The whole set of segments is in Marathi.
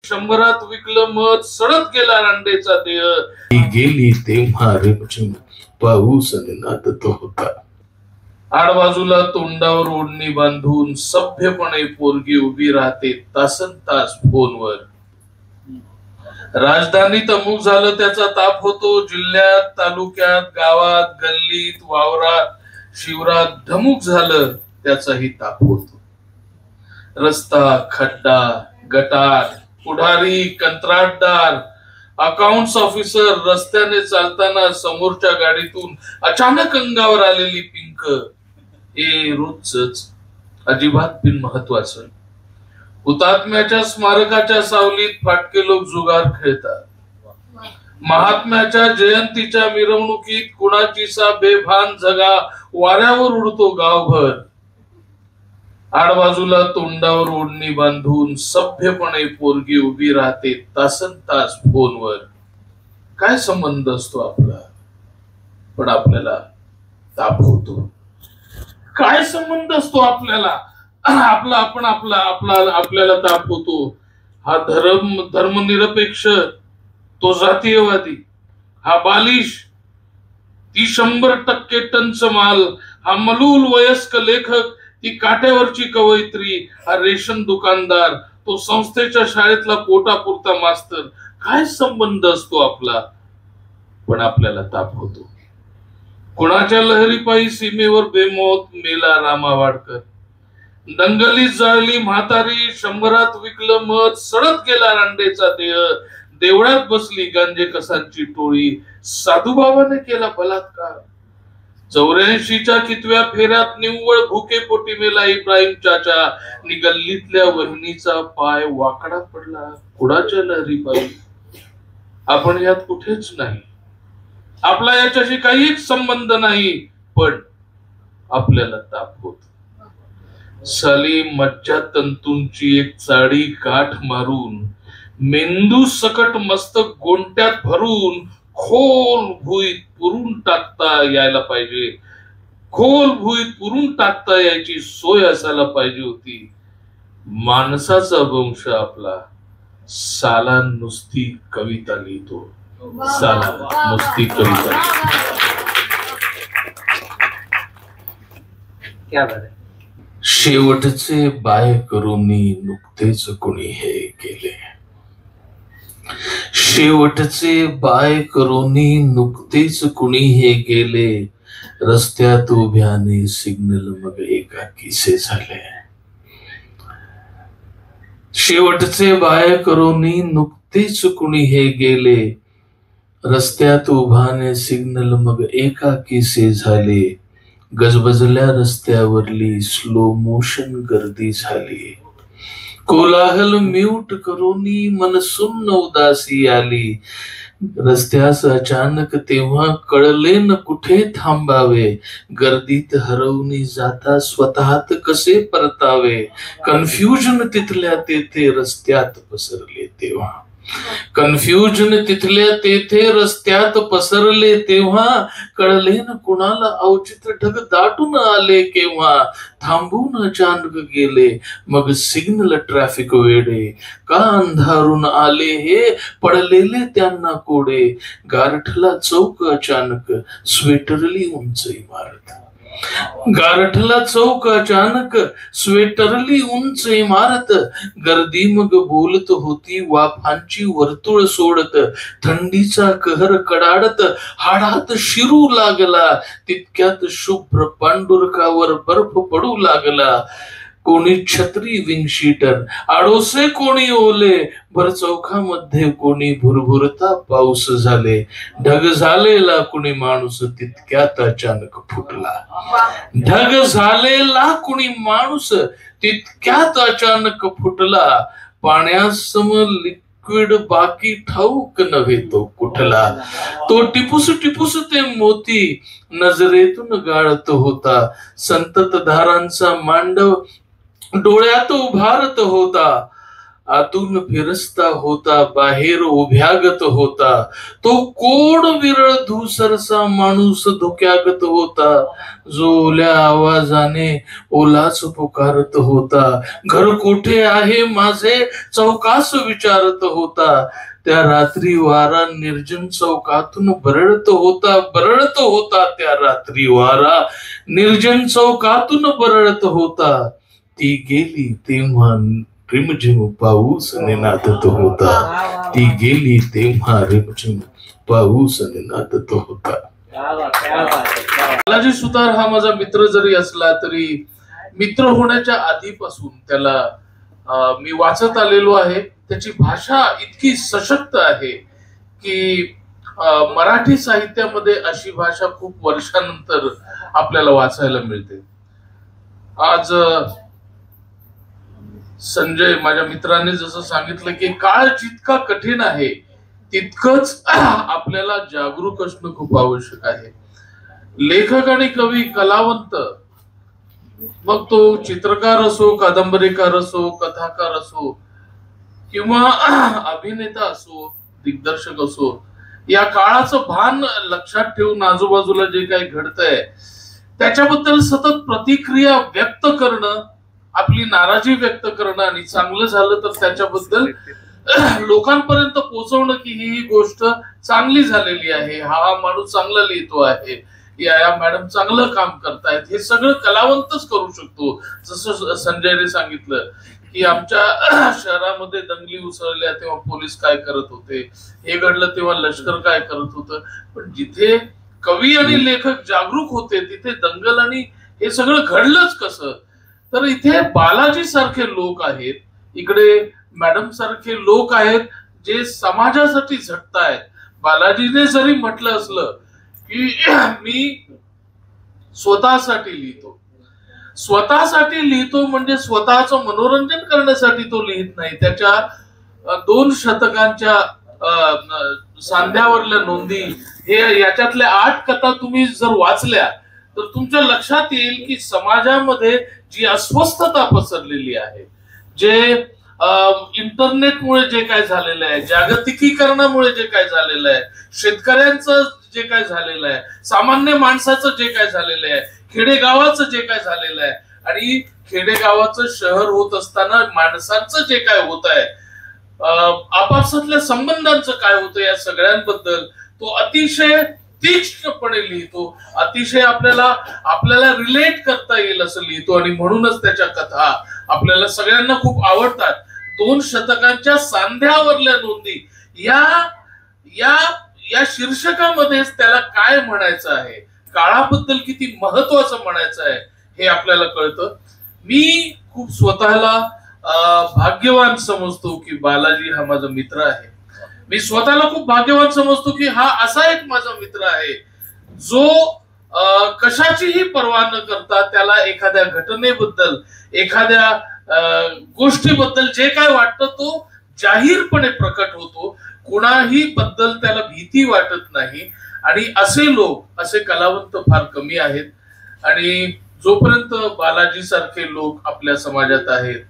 100त विकलं मध सडत गेला रांडेचा देह गेली तेव्हा रिमझिम पाऊस नादत होता. आडबाजूला तोंडावर ओढणी बांधून सभ्यपणे पोरगी उभी राहते तासन तास फोनवर. राजधानीत अमुक झालं त्याचा ताप होतो. जिल्ह्यात तालुक्यात गावात गल्लीत वावरात शिवरात धमुक झालं त्याचाही ताप होतो. रस्ता खड्डा गटार पुढारी कंत्राटदार अकाउंट्स ऑफिसर रस्त्याने चालताना समोरच्या गाडीतून अचानक अंगावर आलेली पिंक हे रोजच अजिबात बिन महत्वाचं. हुतात्म्याच्या स्मारकाच्या सावलीत फाटके लोक जुगार खेळतात. महात्म्याच्या जयंतीच्या मिरवणुकीत कुणाची सा बेभान जगा वाऱ्यावर उडतो गावभर. आडबाजूला तोंडावर ओढणी बांधून सभ्यपणे पोरगी उभी राहते तासन तास फोनवर. काय संबंध असतो आपला पण आपल्याला ताप होतो. काय संबंध असतो आपल्याला आपला आपण आपल्याला ताप होतो. हा धर्मनिरपेक्ष तो जातीयवादी, हा बालिश ती 100% टंच माल, हा मलूल वयस्क लेखक ती काट्यावरची कवयित्री, हा रेशन दुकानदार तो संस्थेच्या शाळेतला पोटापुरता मास्तर. काय संबंध असतो आपला पण आपल्याला ताप होतो. कुणाच्या लहरीपायी सीमेवर बेमौत मेला रामा वाडकर. दंगलीत जाळली म्हातारी, 100त विकलं मध सडत गेला रांडेचा देह. देवळात बसली गांजे कसांची टोळी, साधूबाबाने केला बलात्कार. 84च्या कितव्या फेऱ्यात निव्वळ भुकेपोटी मेला इब्राहिम चाचा. गल्लीतल्या वहिनीचा पाय वाकडा पडला कुणाच्या लहरीपायी. आपण यात कुठेच नाही. आपला याच्याशी काहीच संबंध नाही पण आपल्याला ताप होतो. साली मज्जा तंतूंची एक चाडी काठ मारून मेंदू सकट मस्तक गोंट्यात भरून खोल भुईत पुरून टाकता यायला पाहिजे. खोल भुईत पुरून टाकता यायची सोय असायला पाहिजे होती. माणसाचा वंश आपला साला नुसती कविता लिहितो. साला नुसती कविता. क्या बात है. शेवटचे बाय करूनी नुकतेच कुणी हे केले. शेवटचे बाय करूनी नुकतेच कुणी हे गेले. रस्त्यात उभ्याने सिग्नल मग एकाकीसे झाले. शेवटचे बाय करूनी नुकतेच कुणी हे गेले. रस्त्यात उभाने सिग्नल मग एकाकीसे झाले. गजबजल्या रस्त्यावरली स्लो मोशन गर्दी झाली. कोलाहल म्यूट करूनी मनसुन्न उदासी आली. रस्त्यास अचानक तेव्हा कळले न कुठे थांबावे. गर्दीत हरवून जाता स्वतःत कसे परतावे. कन्फ्युजन तिथल्या तेथे रस्त्यात पसरले तेव्हा. कन्फ्युजन तिथल्या तेथे रस्त्यात पसरले तेव्हा. कळले न कुणाला अवचित्र ढग दाटून आले केव्हा. थांबून अचानक गेले मग सिग्नल ट्रॅफिक वेडे. का अंधारून आले हे पडलेले त्यांना कोडे. गारठला चौक अचानक स्वेटरली उंच इमारत. गारठला चौक अचानक स्वेटरली उंच इमारत. गर्दी मग बोलत होती वाफांची वर्तुळ सोडत. थंडीचा कहर कडाडत हाडात शिरू लागला. तितक्यात शुभ्र पांडुरकावर बर्फ पडू लागला. कोणी छत्री विंगशीटर आडोसे कोणी ओले. भर चौकामध्ये कोणी भुरभुरता पाऊस झाले. ढग झालेला कुणी माणूस तितक्यात अचानक फुटला. ढग झालेला कुणी माणूस तितक्यात अचानक फुटला. पाण्यासम लिक्विड बाकी ठाऊक नव्हे तो कुठला. तो टिपूस टिपूस ते मोती नजरेतून गाळत होता. संतत धारांचा मांडव डोळ्यात उभारत होता. आतून फिरस्ता होता, बाहेर उभ्यागत होता, तो कोण विरळ धुसरसा माणूस धोक्यागत होता, जो ओल्या आवाजाने ओलाच पुकारत होता, घर कोठे आहे माझे चौकास विचारत होता, त्या रात्री वारा निर्जन चौकातून बरळत होता त्या रात्री वारा निर्जन चौकातून बरळत होता, ती गेली तेव्हा रिमझिम पाऊस निनादत होता, ती गेली तेव्हा रिमझिम पाऊस निनादत होता. बालाजी सुतार हा माझा मित्र जरी असला तरी मित्र होण्याच्या आधीपासून त्याला मी वाचत आलेलो आहे. त्याची भाषा इतकी सशक्त आहे की मराठी साहित्यामध्ये अशी भाषा खूप वर्षानंतर आपल्याला वाचायला मिळते. आज संजय माझ्या मित्राने जसं सांगितलं की काळ जितका कठीण आहे तितकंच आपल्याला जागरूक असणं खूप आवश्यक आहे. लेखक आणि कवी कलावंत, मग तो चित्रकार असो, कादंबरीकार असो, कथाकार असो किंवा अभिनेता असो, दिग्दर्शक असो, या काळाचं भान लक्षात ठेवून आजूबाजूला जे काही घडतंय त्याच्याबद्दल सतत प्रतिक्रिया व्यक्त करणं, आपली नाराजी व्यक्त करणं आणि चांगलं झालं तर त्याच्याबद्दल लोकांपर्यंत पोहोचवणं की ही गोष्ट चांगली झालेली आहे, हा माणूस चांगला लिहितो आहे, या मॅडम चांगलं काम करतायत, हे सगळं कलावंतच करू शकतो. जसं संजयने सांगितलं की आमच्या शहरामध्ये दंगली उसळल्या तेव्हा पोलीस काय करत होते, हे घडलं तेव्हा लष्कर काय करत होतं, पण जिथे कवी आणि लेखक जागरूक होते तिथे दंगल आणि हे सगळं घडलंच कसं. तर इथे बालाजी सारखे लोक आहेत, इकडे मॅडम सारखे लोक आहेत जे समाजासाठी झटतायत. बालाजीने जरी म्हटलं असलं की मी स्वतःसाठी लिहितो म्हणजे स्वतःचं मनोरंजन करण्यासाठी तो लिहित नाही. त्याच्या 2 शतकांच्या सांध्यावरल्या नोंदी, हे याच्यातल्या 8 कथा तुम्ही जर वाचल्या तर तुमच्या लक्षात येईल की समाजामध्ये जी अस्वस्थता पसरलेली आहे, जे इंटरनेटमुळे जे काय झालेलं आहे, जागतिकीकरणामुळे जे काय झालेलं आहे, शेतकऱ्यांचं जे काय झालेलं आहे, सामान्य माणसाचं जे काय झालेलं आहे, खेडेगावाचं जे काय झालेलं आहे आणि खेडेगावाचं शहर होत असताना माणसांचं जे काय होत आहे, आपापसातल्या संबंधांचं काय होतं, या सगळ्यांबद्दल तो अतिशय तीक्ष्णपणे लिहितो, अतिशय आपल्याला रिलेट करता येईल असं लिहितो आणि म्हणूनच त्याच्या कथा आपल्याला सगळ्यांना खूप आवडतात. 2 शतकांच्या सांध्यावरल्या नोंदी या शीर्षकामध्येच त्याला काय म्हणायचं आहे, काळाबद्दल किती महत्वाचं म्हणायचं आहे हे आपल्याला कळतं. मी खूप स्वतःला भाग्यवान समजतो की बालाजी हा माझा मित्र आहे. मी स्वतःला खूप भाग्यवान समजतो की हा असा एक माझा मित्र आहे जो कशाचीही पर्वा न करता त्याला एखाद्या घटनेबद्दल, एखाद्या गोष्टीबद्दल जे काय वाटतं तो जाहीरपणे प्रकट होतो, कुणाही बद्दल त्याला भीती वाटत नाही. आणि असे लोक, असे कलावंत फार कमी आहेत. आणि जोपर्यंत बालाजी सारखे लोक आपल्या समाजात आहेत,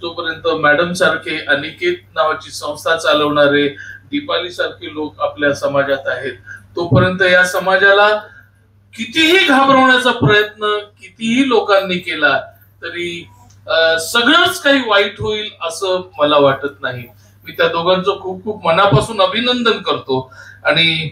जोपर्यंत मॅडम सारखे अनिकेत नावाची संस्था चालवणारे दीपाली सारखे लोक आपल्या समाजात आहेत, तोपर्यंत या समाजाला कितीही घाबरवण्याचा प्रयत्न कितीही लोकांनी केला तरी सगळंच काही वाईट होईल असं मला वाटत नाही. मी त्या दोघांचं खूप खूप मनापासून अभिनंदन करतो आणि